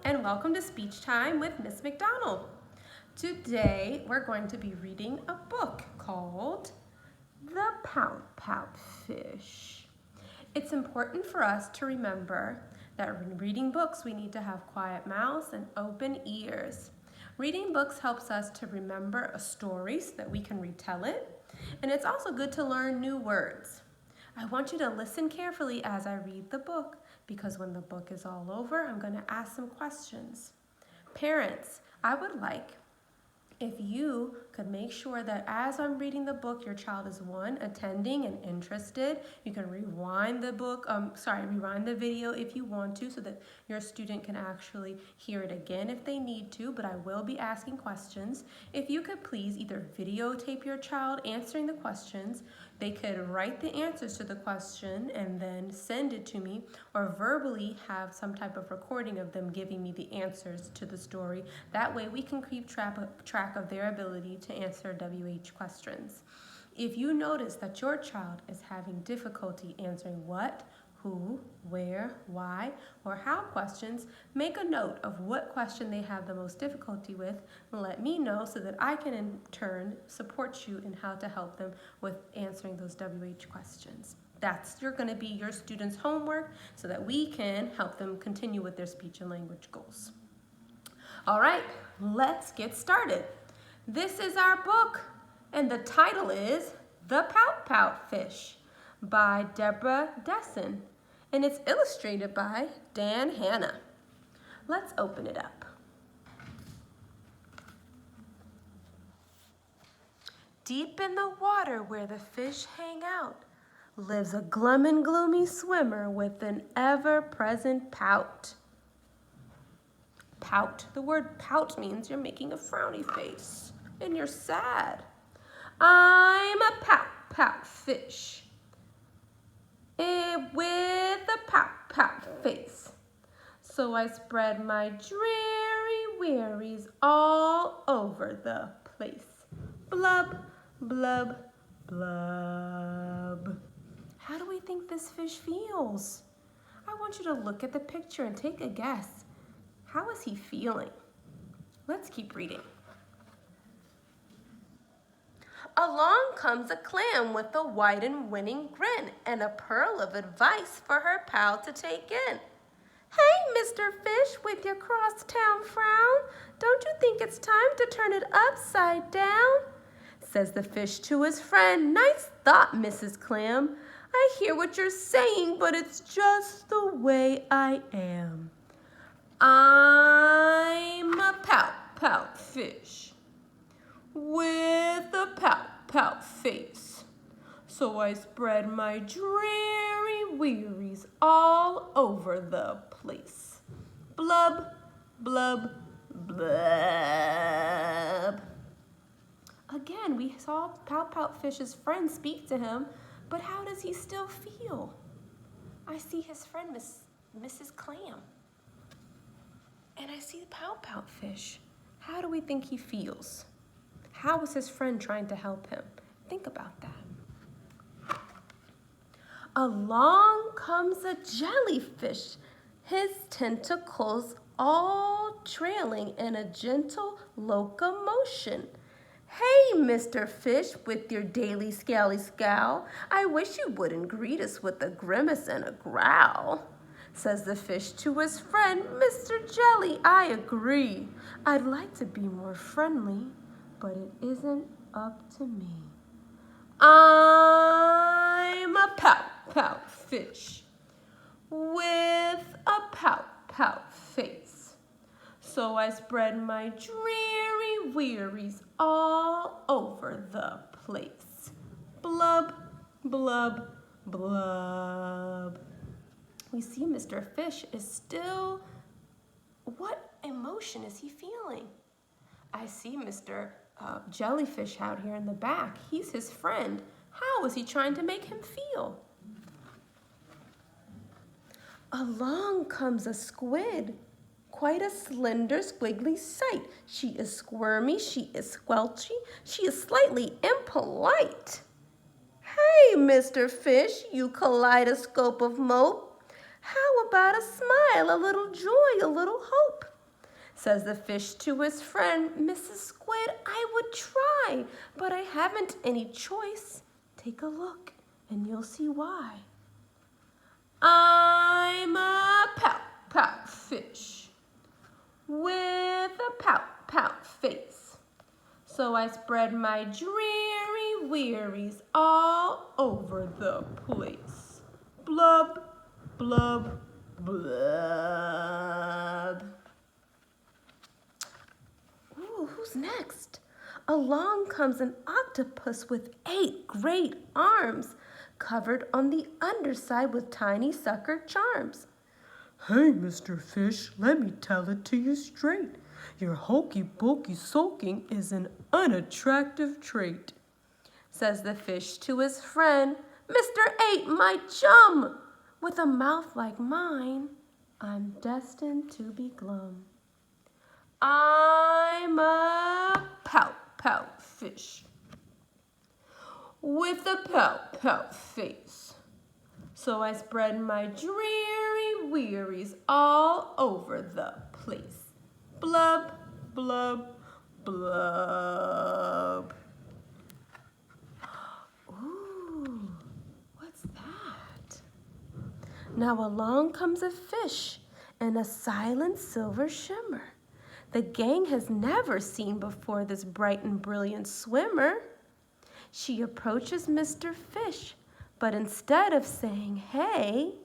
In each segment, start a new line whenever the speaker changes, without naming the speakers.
and welcome to Speech Time with Miss McDonald. Today we're going to be reading a book called The Pout Fish. It's important for us to remember that when reading books we need to have quiet mouths and open ears. Reading books helps us to remember a story so that we can retell it, and it's also good to learn new words. I want you to listen carefully as I read the book, because when the book is all over, I'm going to ask some questions. Parents, I would like if you could make sure that as I'm reading the book, your child is attending and interested. You can rewind the rewind the video if you want to, so that your student can actually hear it again if they need to, but I will be asking questions. If you could please either videotape your child answering the questions, they could write the answers to the question and then send it to me, or verbally have some type of recording of them giving me the answers to the story. That way we can keep track of their ability to answer WH questions. If you notice that your child is having difficulty answering what, who, where, why, or how questions, make a note of what question they have the most difficulty with and let me know, so that I can in turn support you in how to help them with answering those WH questions. That's going to be your students' homework, so that we can help them continue with their speech and language goals. All right, let's get started. This is our book, and the title is The Pout Fish by Deborah Desson, and it's illustrated by Dan Hanna. Let's open it up. Deep in the water where the fish hang out lives a glum and gloomy swimmer with an ever-present pout. Pout. The word pout means you're making a frowny face and you're sad. I'm a pout fish with a pout face. So I spread my dreary wearies all over the place. Blub, blub, blub. How do we think this fish feels? I want you to look at the picture and take a guess. How is he feeling? Let's keep reading. Along comes a clam with a white and winning grin and a pearl of advice for her pal to take in. Hey, Mr. Fish, with your crosstown frown, don't you think it's time to turn it upside down? Says the fish to his friend. Nice thought, Mrs. Clam. I hear what you're saying, but it's just the way I am. I'm a pout fish with a pout face. So I spread my dreary wearies all over the place. Blub, blub, blub. Again, we saw Pout Fish's friend speak to him, but how does he still feel? I see his friend, Mrs. Clam. And I see Pout Fish. How do we think he feels? How is his friend trying to help him? Think about that. Along comes a jellyfish, his tentacles all trailing in a gentle locomotion. Hey, Mr. Fish, with your daily scally scowl, I wish you wouldn't greet us with a grimace and a growl. Says the fish to his friend, Mr. Jelly, I agree. I'd like to be more friendly, but it isn't up to me. I'm a pout fish with a pout face. So I spread my dreary wearies all over the place. Blub, blub, blub. We see Mr. Fish is still, what emotion is he feeling? I see Mr. Jellyfish out here in the back. He's his friend. How is he trying to make him feel? Along comes a squid, quite a slender, squiggly sight. She is squirmy, she is squelchy, she is slightly impolite. Hey, Mr. Fish, you kaleidoscope of mope. How about a smile, a little joy, a little hope? Says the fish to his friend, Mrs. Squid, I would try, but I haven't any choice. Take a look and you'll see why. I'm a pout fish with a pout face. So I spread my dreary wearies all over the place. Blub, blub, blub. Ooh, who's next? Along comes an octopus with 8 great arms, covered on the underside with tiny sucker charms.
Hey, Mr. Fish, let me tell it to you straight. Your hokey-pokey sulking is an unattractive trait.
Says the fish to his friend, Mr. 8, my chum, with a mouth like mine, I'm destined to be glum. I'm a pout fish with a pout face. So I spread my dreary wearies all over the place. Blub, blub, blub. Ooh, what's that? Now along comes a fish in a silent silver shimmer. The gang has never seen before this bright and brilliant swimmer. She approaches Mr. Fish, but instead of saying, hey,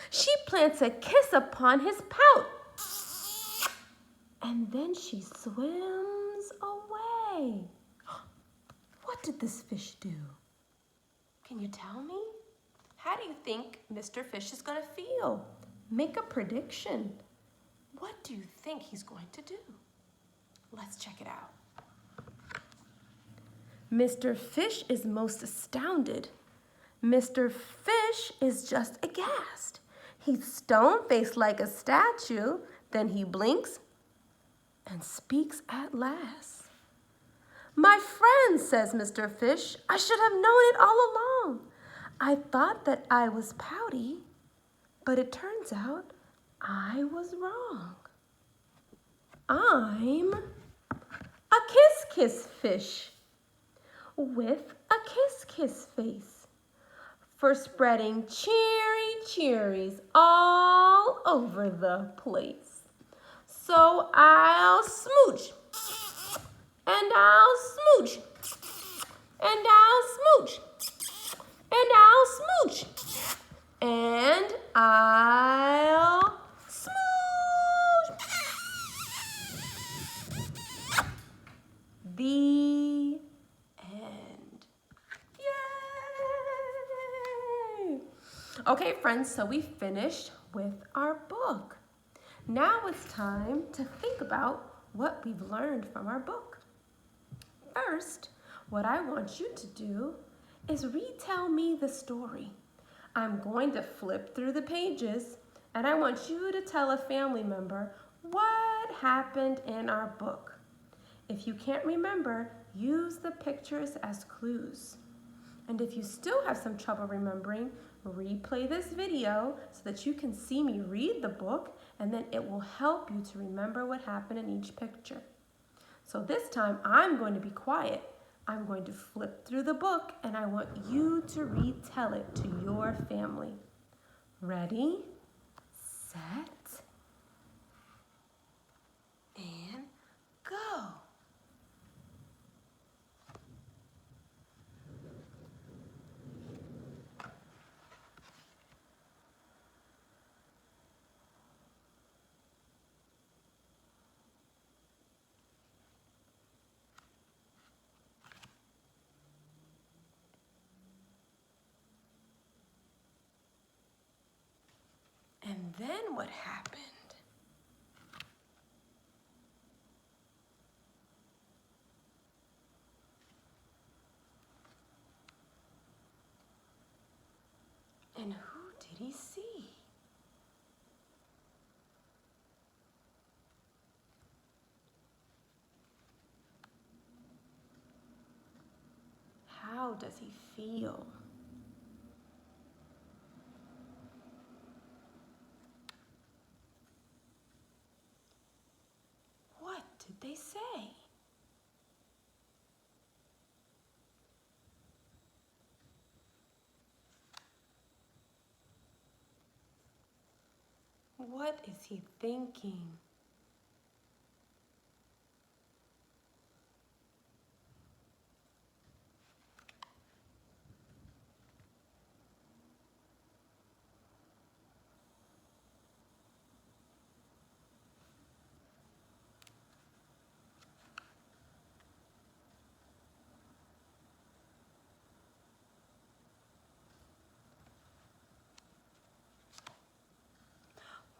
she plants a kiss upon his pout. And then she swims away. What did this fish do? Can you tell me? How do you think Mr. Fish is going to feel? Make a prediction. What do you think he's going to do? Let's check it out. Mr. Fish is most astounded. Mr. Fish is just aghast. He's stone-faced like a statue. Then he blinks and speaks at last. My friend, says Mr. Fish, I should have known it all along. I thought that I was pouty, but it turns out I was wrong. I'm a kiss fish with a kiss face for spreading cherries all over the place. So I'll smooch and I'll smooch and I'll smooch and I'll smooch and I'll smooch. The end. Yay! Okay, friends, so we finished with our book. Now it's time to think about what we've learned from our book. First, what I want you to do is retell me the story. I'm going to flip through the pages and I want you to tell a family member what happened in our book. If you can't remember, use the pictures as clues. And if you still have some trouble remembering, replay this video so that you can see me read the book, and then it will help you to remember what happened in each picture. So this time, I'm going to be quiet. I'm going to flip through the book, and I want you to retell it to your family. Ready, set, and go. And then what happened? And who did he see? How does he feel? say? What is he thinking?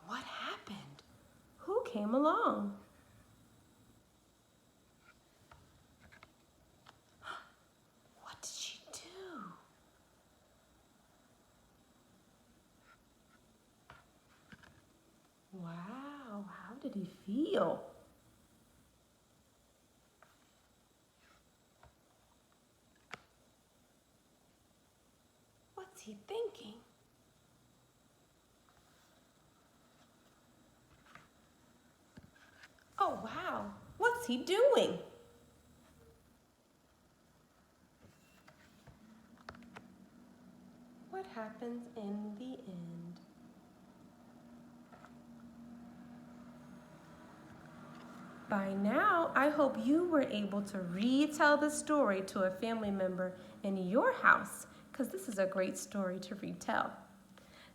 What happened? Who came along? What did she do? Wow, how did he feel? What's he thinking? Oh, wow, what's he doing? What happens in the end? By now, I hope you were able to retell the story to a family member in your house, because this is a great story to retell.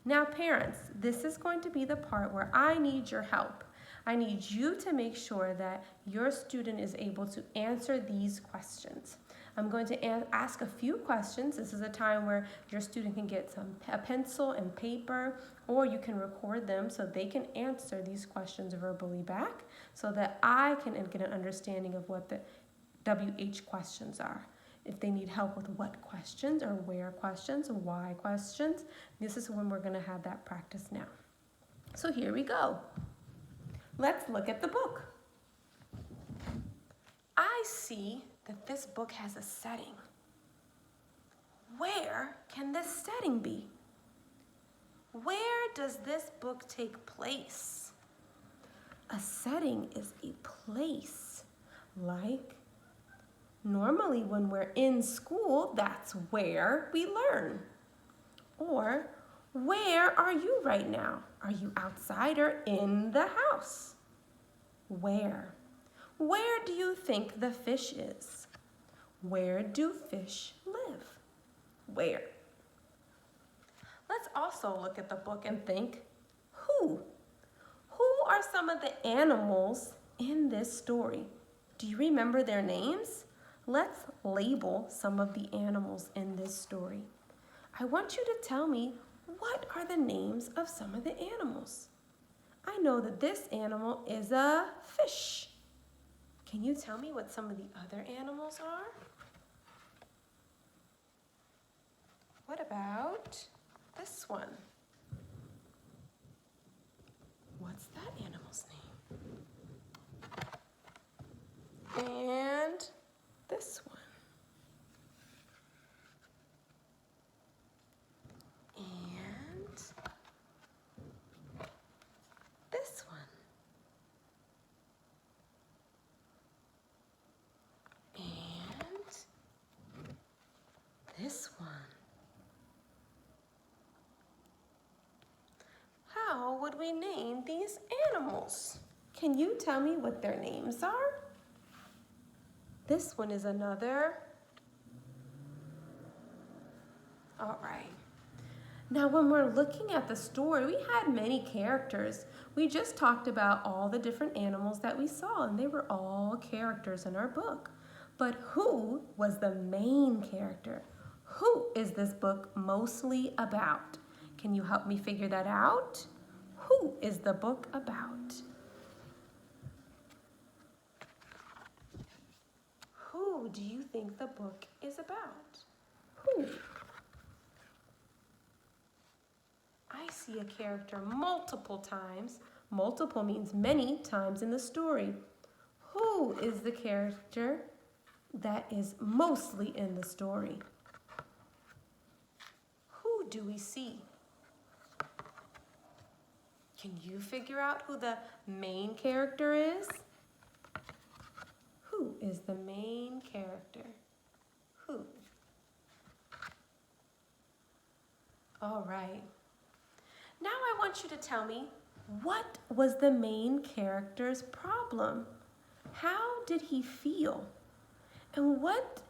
Now, parents, this is going to be the part where I need your help. I need you to make sure that your student is able to answer these questions. I'm going to ask a few questions. This is a time where your student can get a pencil and paper, or you can record them so they can answer these questions verbally back so that I can get an understanding of what the WH questions are. If they need help with what questions or where questions, why questions, this is when we're going to have that practice now. So here we go. Let's look at the book. I see that this book has a setting. Where can this setting be? Where does this book take place? A setting is a place. Like, normally when we're in school, that's where we learn. Or, where are you right now? Are you outside or in the house? Where? Where do you think the fish is? Where do fish live? Where? Let's also look at the book and think, who? Who are some of the animals in this story? Do you remember their names? Let's label some of the animals in this story. I want you to tell me, what are the names of some of the animals? I know that this animal is a fish. Can you tell me what some of the other animals are? What about this one? What's that animal's name? And this one. And this one. And this one. How would we name these animals? Can you tell me what their names are? This one is another. All right. Now, when we're looking at the story, we had many characters. We just talked about all the different animals that we saw, and they were all characters in our book. But who was the main character? Who is this book mostly about? Can you help me figure that out? Who is the book about? Who do you think the book is about? Who? I see a character multiple times. Multiple means many times in the story. Who is the character that is mostly in the story? Who do we see? Can you figure out who the main character is? is the main character? Who? All right. Now I want you to tell me, what was the main character's problem? How did he feel? And what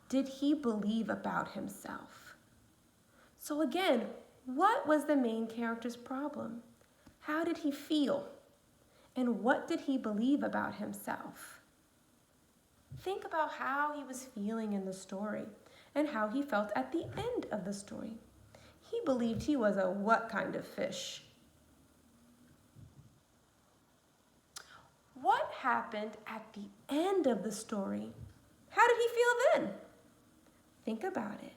did he believe about himself? So again, what was the main character's problem? How did he feel? And what did he believe about himself? Think about how he was feeling in the story and how he felt at the end of the story. He believed he was a what kind of fish? What happened at the end of the story? How did he feel then? Think about it.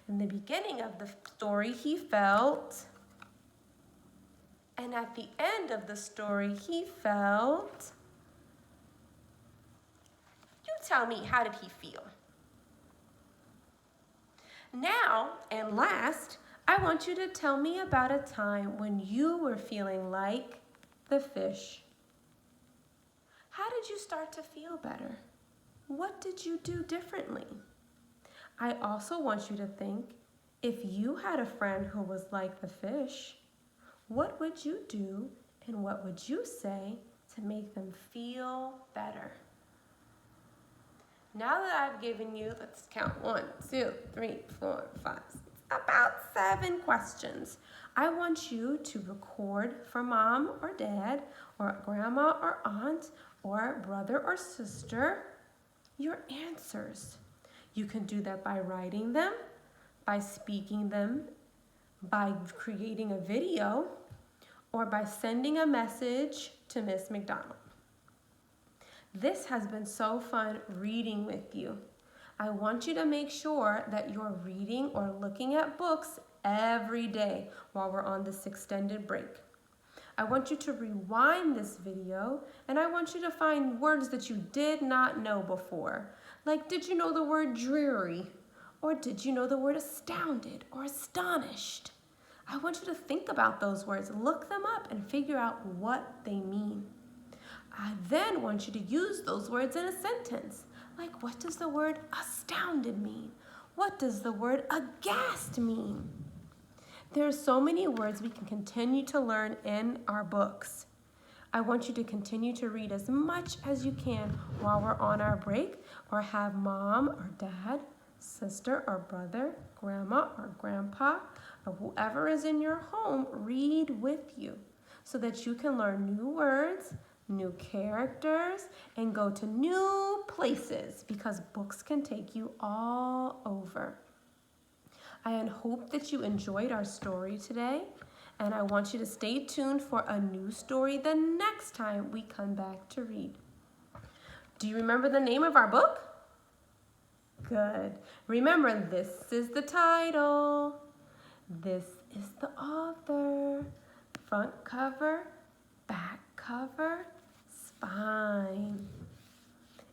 In the beginning of the story, he felt, and at the end of the story, he felt. You tell me, how did he feel? Now, and last, I want you to tell me about a time when you were feeling like the fish. How did you start to feel better? What did you do differently? I also want you to think, if you had a friend who was like the fish, what would you do and what would you say to make them feel better? Now that I've given you, let's count 1, 2, 3, 4, 5, 6, about 7 questions. I want you to record for mom or dad or grandma or aunt or brother or sister your answers. You can do that by writing them, by speaking them, by creating a video, or by sending a message to Miss McDonald. This has been so fun reading with you. I want you to make sure that you're reading or looking at books every day while we're on this extended break. I want you to rewind this video and I want you to find words that you did not know before. Like, did you know the word dreary? Or did you know the word astounded or astonished? I want you to think about those words, look them up and figure out what they mean. I then want you to use those words in a sentence. Like, what does the word astounded mean? What does the word aghast mean? There are so many words we can continue to learn in our books. I want you to continue to read as much as you can while we're on our break, or have mom or dad, sister or brother, grandma or grandpa, or whoever is in your home read with you so that you can learn new words, new characters, and go to new places, because books can take you all over. I hope that you enjoyed our story today, and I want you to stay tuned for a new story the next time we come back to read. Do you remember the name of our book? Good. Remember, this is the title. This is the author. Front cover, back cover, spine.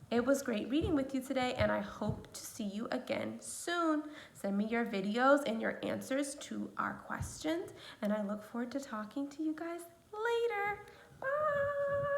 It was great reading with you today, and I hope to see you again soon. Send me your videos and your answers to our questions, and I look forward to talking to you guys later. Bye!